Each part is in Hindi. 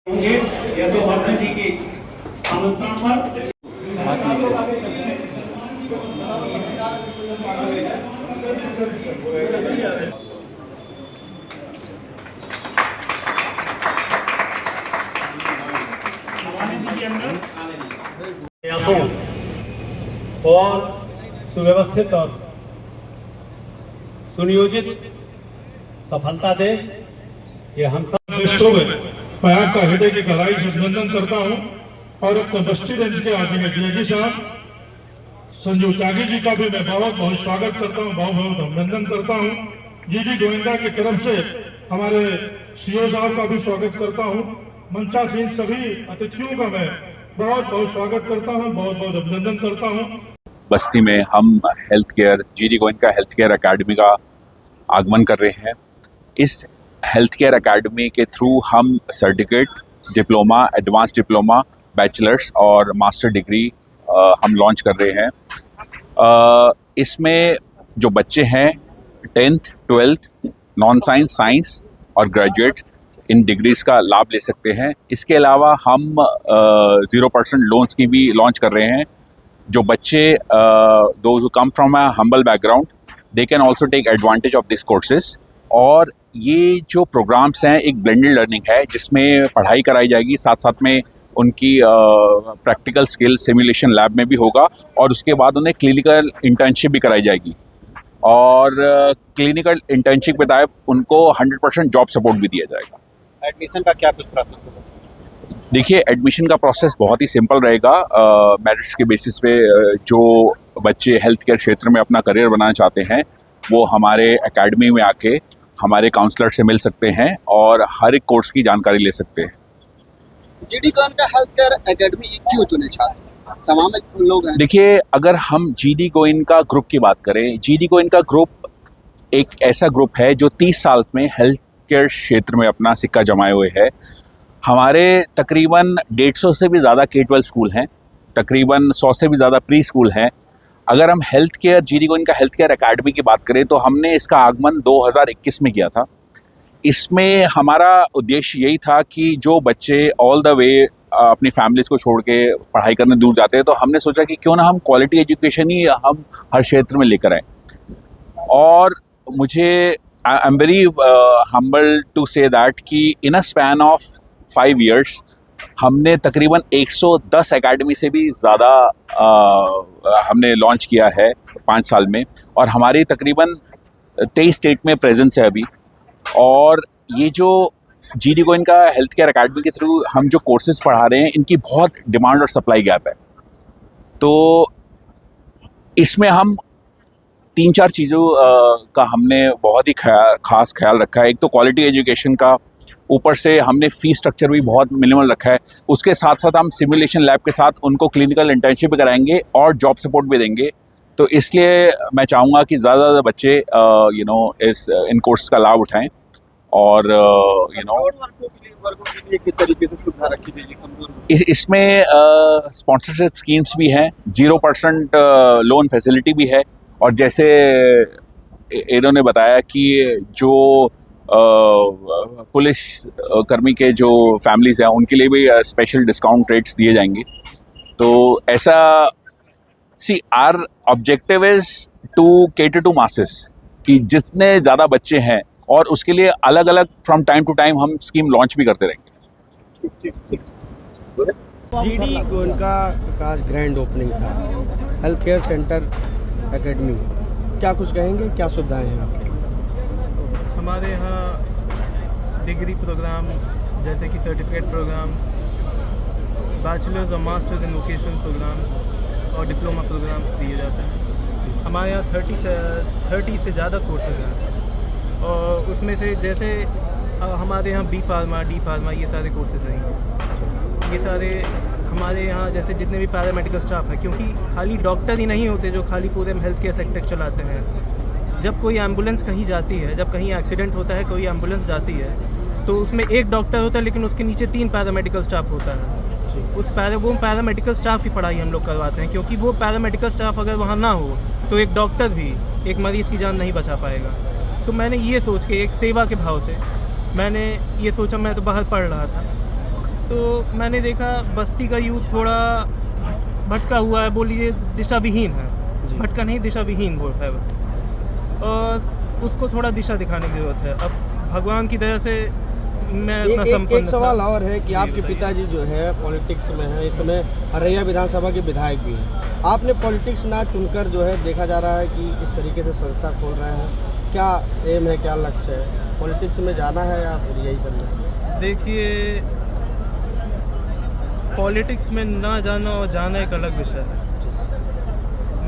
यशोवर्धन जी के आमंत्रण पर और सुव्यवस्थित और सुनियोजित सफलता दे, ये हम सब मित्रों में मैं आपका हृदय की गहराई से अभिनंदन करता हूं और बस्ती रेंज के आदमी जी साहब संजू त्यागी जी का भी मैं बहुत बहुत स्वागत करता हूं, बहुत बहुत अभिनंदन करता हूं। जी गोविंदा की तरफ से हमारे सीओ साहब का भी स्वागत करता हूं। मंचासीन सभी अतिथियों का मैं बहुत बहुत स्वागत करता हूं, बहुत बहुत अभिनंदन करता हूं। बस्ती में हम हेल्थ केयर जी गोविंदा हेल्थ केयर अकेडमी का आगमन कर रहे हैं। इस हेल्थ केयर अकेडमी के थ्रू हम certificate, diploma, advance diploma, bachelors और मास्टर डिग्री हम लॉन्च कर रहे हैं। इसमें जो बच्चे हैं 10th, 12th, non science, science और ग्रेजुएट इन डिग्रीज़ का लाभ ले सकते हैं। इसके अलावा हम 0% लोन्स की भी लॉन्च कर रहे हैं। जो बच्चे those who come from a humble background they can also take advantage of this courses. और ये जो प्रोग्राम्स हैं एक ब्लेंडेड लर्निंग है जिसमें पढ़ाई कराई जाएगी, साथ साथ में उनकी प्रैक्टिकल स्किल सिमुलेशन लैब में भी होगा और उसके बाद उन्हें क्लिनिकल इंटर्नशिप भी कराई जाएगी। और क्लिनिकल इंटर्नशिप के तहत उनको 100% जॉब सपोर्ट भी दिया जाएगा। एडमिशन का क्या कुछ प्रोसेस होगा? देखिए, एडमिशन का प्रोसेस बहुत ही सिंपल रहेगा। मेरिट्स के बेसिस पे जो बच्चे हेल्थ केयर क्षेत्र में अपना करियर बनाना चाहते हैं वो हमारे एकेडमी में आके हमारे काउंसलर से मिल सकते हैं और हर एक कोर्स की जानकारी ले सकते हैं। GD Govinda health care academy क्यों चुने छात्र? तमाम लोग हैं। देखिए, अगर हम जीडी गोविंदा ग्रुप की बात करें, जीडी गोविंदा ग्रुप एक ऐसा ग्रुप है जो 30 साल में हेल्थ केयर क्षेत्र में अपना सिक्का जमाए हुए है। हमारे तकरीबन 150 से भी ज़्यादा K-12 स्कूल हैं, तकरीबन 100 से भी ज़्यादा प्री स्कूल हैं। अगर हम health care GD Govinda health care academy की बात करें तो हमने इसका आगमन 2021 में किया था। इसमें हमारा उद्देश्य यही था कि जो बच्चे ऑल द वे अपनी फैमिलीज़ को छोड़ के पढ़ाई करने दूर जाते हैं, तो हमने सोचा कि क्यों ना हम क्वालिटी एजुकेशन ही हम हर क्षेत्र में लेकर आएँ। और मुझे I am very humble to say that कि in a span of 5 years हमने तकरीबन 110 एकेडमी से भी ज़्यादा हमने लॉन्च किया है 5 साल में। और हमारी तकरीबन 23 स्टेट में प्रेजेंस है अभी। और ये जो GD Govinda health care academy के थ्रू हम जो कोर्सेज पढ़ा रहे हैं इनकी बहुत डिमांड और सप्लाई गैप है। तो इसमें हम 3-4 चीज़ों का हमने बहुत ही खास ख्याल रखा है। एक तो क्वालिटी एजुकेशन का, ऊपर से हमने फ़ीस स्ट्रक्चर भी बहुत मिनिमल रखा है। उसके साथ साथ हम सिमुलेशन लैब के साथ उनको क्लिनिकल इंटर्नशिप भी कराएंगे और जॉब सपोर्ट भी देंगे। तो इसलिए मैं चाहूँगा कि ज़्यादा से ज़्यादा बच्चे इन कोर्स का लाभ उठाएं। और किस तरीके से सुविधा रखी जाएगी? इसमें स्पॉन्सरशिप स्कीम्स भी हैं, 0% लोन फैसिलिटी भी है। और जैसे इन्होंने बताया कि जो पुलिस कर्मी के जो फैमिलीज़ हैं उनके लिए भी स्पेशल डिस्काउंट रेट्स दिए जाएंगे। तो ऐसा our objective is to cater to masses कि जितने ज़्यादा बच्चे हैं, और उसके लिए अलग अलग फ्रॉम टाइम टू टाइम हम स्कीम लॉन्च भी करते रहेंगे। जीडी गोविंदा का आज ग्रैंड ओपनिंग था हेल्थ केयर सेंटर एकेडमी, क्या कुछ कहेंगे, क्या सुविधाएं हैं आपके? हमारे यहाँ डिग्री प्रोग्राम जैसे कि सर्टिफिकेट प्रोग्राम, बैचलर्स और मास्टर्स इन वोकेशनल प्रोग्राम और डिप्लोमा प्रोग्राम दिए जाते हैं। हमारे यहाँ 30 से ज़्यादा कोर्सेज हैं और उसमें से जैसे हमारे यहाँ बी फार्मा, डी फार्मा, ये सारे कोर्सेज रहेंगे। ये सारे हमारे यहाँ जैसे जितने भी पैरामेडिकल स्टाफ है, क्योंकि खाली डॉक्टर ही नहीं होते जो खाली पूरे हेल्थ केयर सेक्टर चलाते हैं। जब कोई एम्बुलेंस कहीं जाती है, जब कहीं एक्सीडेंट होता है, कोई एम्बुलेंस जाती है, तो उसमें एक डॉक्टर होता है लेकिन उसके नीचे 3 पैरामेडिकल स्टाफ होता है। वो पैरामेडिकल स्टाफ की पढ़ाई हम लोग करवाते हैं, क्योंकि वो पैरामेडिकल स्टाफ अगर वहाँ ना हो तो एक डॉक्टर भी एक मरीज़ की जान नहीं बचा पाएगा। तो मैंने ये सोच के एक सेवा के भाव से मैंने ये सोचा, मैं तो बाहर पढ़ रहा था तो मैंने देखा बस्ती का यूथ थोड़ा भटका हुआ है, बोलिए दिशा विहीन है, जी। भटका नहीं दिशा विहीन वो है, और उसको थोड़ा दिशा दिखाने की ज़रूरत है। अब भगवान की दया से मैं अपना एक सवाल था। और है कि जी, आपके बताइए। पिताजी जो है पॉलिटिक्स में है, इस समय हरैया विधानसभा के विधायक भी हैं। आपने पॉलिटिक्स ना चुनकर जो है देखा जा रहा है कि इस तरीके से संस्था खोल रहे हैं, क्या एम है, क्या लक्ष्य है? पॉलिटिक्स में जाना है या फिर यही करना है? देखिए, पॉलिटिक्स में ना जाना और जाना एक अलग विषय है।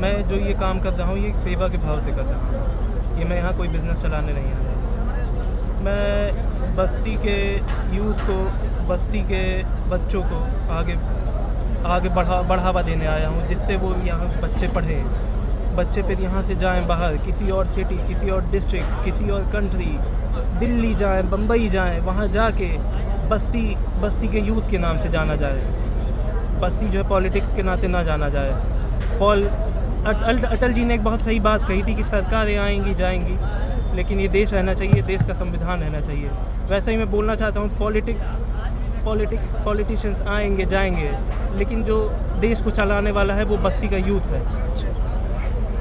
मैं जो ये काम कर रहा हूँ ये एक सेवा के भाव से कर रहा हूँ, ये मैं यहाँ कोई बिज़नेस चलाने नहीं आया। मैं बस्ती के यूथ को, बस्ती के बच्चों को आगे बढ़ावा देने आया हूँ, जिससे वो यहाँ बच्चे पढ़ें, बच्चे फिर यहाँ से जाएं बाहर, किसी और सिटी, किसी और डिस्ट्रिक्ट, किसी और कंट्री, दिल्ली जाएं, बम्बई जाएं, वहाँ जाके बस्ती के यूथ के नाम से जाना जाए। बस्ती जो है पॉलिटिक्स के नाते ना जाना जाए। अटल जी ने एक बहुत सही बात कही थी कि सरकारें आएंगी जाएंगी, लेकिन ये देश रहना चाहिए, देश का संविधान रहना चाहिए। वैसे ही मैं बोलना चाहता हूँ, पॉलिटिशियंस आएंगे जाएंगे, लेकिन जो देश को चलाने वाला है वो बस्ती का यूथ है।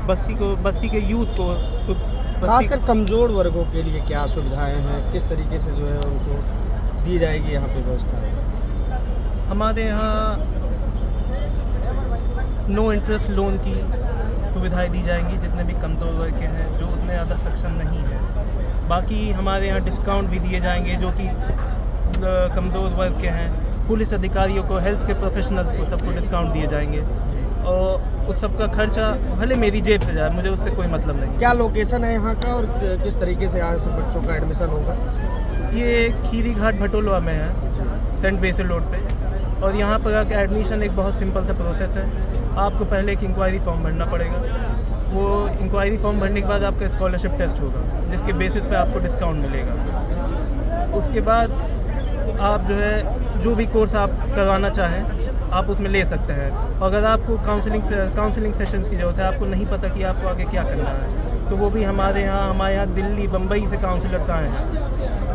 बस्ती के यूथ को खासकर कमज़ोर वर्गों के लिए क्या सुविधाएं हैं, किस तरीके से जो है उनको दी जाएगी यहाँ पे व्यवस्था? हमारे यहाँ नो इंटरेस्ट लोन की सुविधाएं दी जाएंगी जितने भी कमज़ोर वर्ग के हैं, जो उतने ज़्यादा सक्षम नहीं हैं। बाकी हमारे यहाँ डिस्काउंट भी दिए जाएंगे जो कि कमज़ोर वर्ग के हैं। पुलिस अधिकारियों को, हेल्थ के प्रोफेशनल्स को, सबको डिस्काउंट दिए जाएंगे, और उस सब का खर्चा भले मेरी जेब से जाए, मुझे उससे कोई मतलब नहीं। क्या लोकेशन है यहाँ का और किस तरीके से यहाँ से बच्चों का एडमिशन होगा? ये खीरी घाट भटोलवा में है, सेंट बेसिल रोड पे, और यहाँ पर आकर एडमिशन एक बहुत सिंपल सा प्रोसेस है। आपको पहले एक इंक्वायरी फॉर्म भरना पड़ेगा, वो इंक्वायरी फॉर्म भरने के बाद आपका स्कॉलरशिप टेस्ट होगा, जिसके बेसिस पे आपको डिस्काउंट मिलेगा। उसके बाद आप जो है जो भी कोर्स आप करवाना चाहें आप उसमें ले सकते हैं। अगर आपको काउंसलिंग सेशंस की ज़रूरत है, आपको नहीं पता कि आपको आगे क्या करना है, तो वो भी हमारे यहाँ दिल्ली बम्बई से काउंसलर्स आए हैं,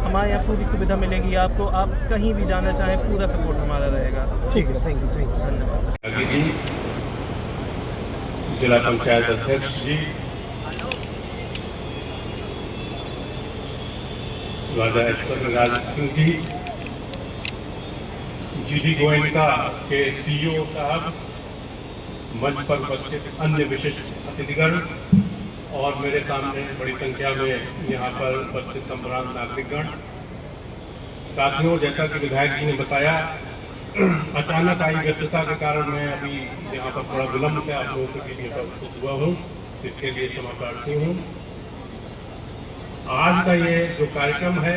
हमारे यहाँ पूरी सुविधा मिलेगी आपको। आप कहीं भी जाना चाहें, पूरा सपोर्ट हमारा रहेगा। ठीक है, थैंक यू। धन्यवाद। आगे जी, जिला पंचायत अध्यक्ष जी, राजा राज सिंह जी, जीडी गोयनका के सीईओ साहब, मंच पर उपस्थित अन्य विशिष्ट अतिथिगण और मेरे सामने बड़ी संख्या में यहाँ पर उपस्थित संभ्रांत नागरिकगण। साथियों, जैसा कि विधायक जी ने बताया, अचानक आई व्यस्तता के कारण मैं अभी यहाँ पर थोड़ा विलंब से आप लोगों के बीच में उपस्थित हुआ हूँ, इसके लिए क्षमा प्रार्थी हूँ। आज का ये जो कार्यक्रम है,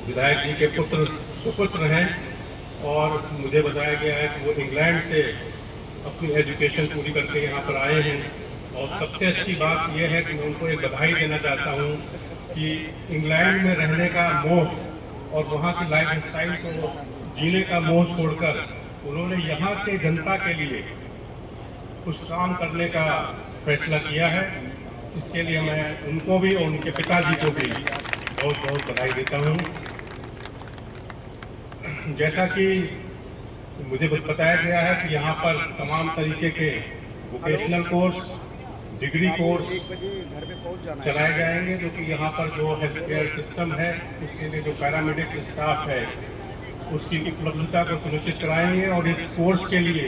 विधायक जी के सुपुत्र हैं, और मुझे बताया गया है कि वो इंग्लैंड से अपनी एजुकेशन पूरी करके यहाँ पर आए हैं। और सबसे अच्छी बात यह है कि मैं उनको एक बधाई देना चाहता हूँ कि इंग्लैंड में रहने का मोह और वहाँ की लाइफ स्टाइल को जीने का मोह छोड़कर उन्होंने यहाँ के जनता के लिए कुछ काम करने का फैसला किया है। इसके लिए मैं उनको भी और उनके पिताजी को भी बहुत बहुत बधाई देता हूँ। जैसा कि मुझे बताया गया है कि यहाँ पर तमाम तरीके के वोकेशनल कोर्स, डिग्री कोर्स चलाए जाएंगे, जो कि यहाँ पर जो हेल्थ केयर सिस्टम है उसके लिए जो पैरामेडिक स्टाफ है उसकी उपलब्धता को सुनिश्चित कराएंगे। और इस कोर्स के लिए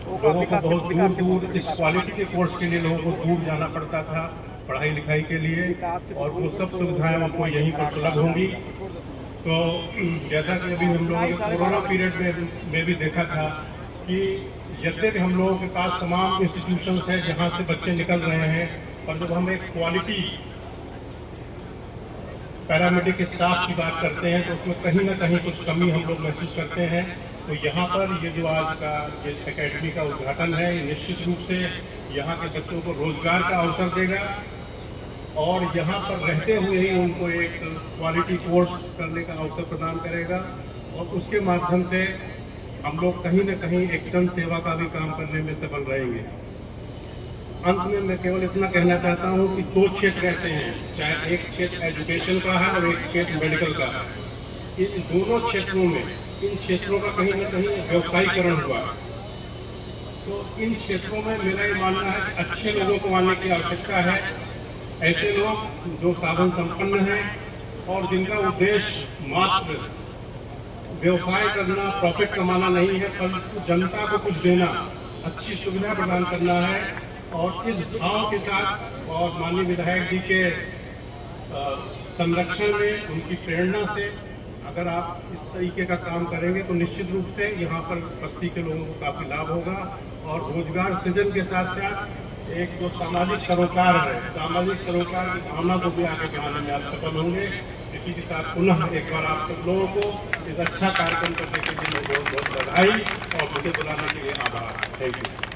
लोगों को बहुत दूर इस क्वालिटी के कोर्स के लिए लोगों को दूर जाना पड़ता था पढ़ाई लिखाई के लिए, और वो सब सुविधाएं आपको यहीं पर सुलभ होंगी। तो जैसा कि अभी हम लोगों ने कोरोना पीरियड में भी देखा था कि यद्यपि हम लोगों के पास तमाम इंस्टीट्यूशंस हैं जहां से बच्चे निकल रहे हैं, पर जब हम एक क्वालिटी पैरामेडिक स्टाफ की बात करते हैं तो उसमें कहीं ना कहीं कुछ कमी हम लोग महसूस करते हैं। तो यहाँ पर ये जो आज का ये एकेडमी का उद्घाटन है, ये निश्चित रूप से यहाँ के बच्चों को रोजगार का अवसर देगा और यहाँ पर रहते हुए ही उनको एक क्वालिटी कोर्स करने का अवसर प्रदान करेगा, और उसके माध्यम से हम लोग कहीं न कहीं एक जन सेवा का भी काम करने में सफल रहेंगे। अंत में मैं केवल इतना कहना चाहता हूँ कि दो क्षेत्र ऐसे हैं, चाहे एक क्षेत्र एजुकेशन का है और एक क्षेत्र मेडिकल का है। इन दोनों क्षेत्रों में इन क्षेत्रों का कहीं न कहीं व्यवसायीकरण हुआ। तो इन क्षेत्रों में मेरा ये मानना है कि अच्छे लोगों को आने की आवश्यकता है, ऐसे लोग जो साधन संपन्न हैं और जिनका उद्देश्य मात्र व्यवसाय करना, प्रॉफिट कमाना नहीं है, परंतु जनता को कुछ देना, अच्छी सुविधा प्रदान करना है। और इस भाव के साथ और माननीय विधायक जी के संरक्षण में, उनकी प्रेरणा से अगर आप इस तरीके का काम करेंगे तो निश्चित रूप से यहाँ पर बस्ती के लोगों को काफी लाभ होगा और रोजगार सृजन के साथ साथ एक जो सामाजिक सरोकार है, सामाजिक सरोकार की भावना को भी आगे बढ़ाने में आप सफल होंगे। इसी के साथ पुनः एक बार आप सब लोगों को इस अच्छा कार्यक्रम करने के लिए बहुत बहुत बधाई और मुझे बुलाने के लिए आभार। Thank you.